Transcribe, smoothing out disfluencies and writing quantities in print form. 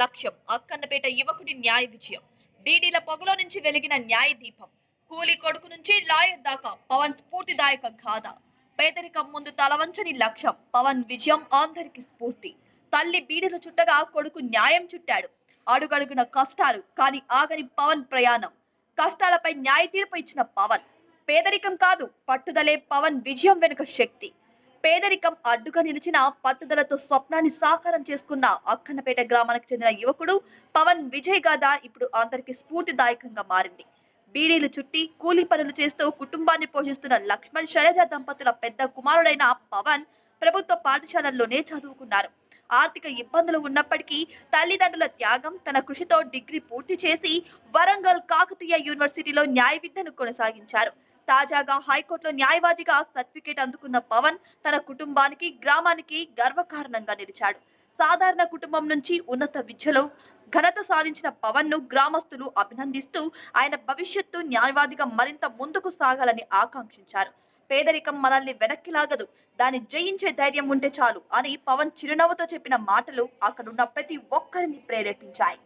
లక్ష్యం అక్కన్నపేట యువకుడి న్యాయ విజయం. బీడీల పొగలో నుంచి వెలిగిన న్యాయ దీపం. కూలి కొడుకు నుంచి లాయర్ దాకా పవన్ స్ఫూర్తిదాయక గాథ. పేదరికం ముందు తలవంచని లక్ష్యం. పవన్ విజయం అందరికి స్ఫూర్తి. తల్లి బీడీలు చుట్టగా కొడుకు న్యాయం చుట్టాడు. అడుగడుగున కష్టాలు కానీ ఆగని పవన్ ప్రయాణం. కష్టాలపై న్యాయ తీర్పు ఇచ్చిన పవన్. పేదరికం కాదు పట్టుదలే పవన్ విజయం వెనుక శక్తి. పేదరికం అడ్డుగా నిలిచిన పట్టుదలతో స్వప్నాన్ని సాకారం చేసుకున్న అక్కన్నపేట గ్రామానికి చెందిన యువకుడు పవన్ విజయ్ గాథ ఇప్పుడు అందరికి స్ఫూర్తిదాయకంగా మారింది. బీడీలు చుట్టి కూలీ పనులు చేస్తూ కుటుంబాన్ని పోషిస్తున్న లక్ష్మణ్ శైలజ దంపతుల పెద్ద కుమారుడైన పవన్ ప్రభుత్వ పాఠశాలల్లోనే చదువుకున్నారు. ఆర్థిక ఇబ్బందులు ఉన్నప్పటికీ తల్లిదండ్రుల త్యాగం, తన కృషితో డిగ్రీ పూర్తి చేసి వరంగల్ కాకతీయ యూనివర్సిటీలో న్యాయ విద్యను కొనసాగించారు. తాజాగా హైకోర్టులో న్యాయవాదిగా సర్టిఫికేట్ అందుకున్న పవన్ తన కుటుంబానికి, గ్రామానికి గర్వకారణంగా నిలిచాడు. సాధారణ కుటుంబం నుంచి ఉన్నత విద్యలో ఘనత సాధించిన పవన్ ను గ్రామస్తులు అభినందిస్తూ ఆయన భవిష్యత్తు న్యాయవాదిగా మరింత ముందుకు సాగాలని ఆకాంక్షించారు. పేదరికం మనల్ని వెనక్కి లాగదు, దాన్ని జయించే ధైర్యం ఉంటే చాలు అని పవన్ చిరునవ్వుతో చెప్పిన మాటలు అక్కడున్న ప్రతి ఒక్కరిని ప్రేరేపించాయి.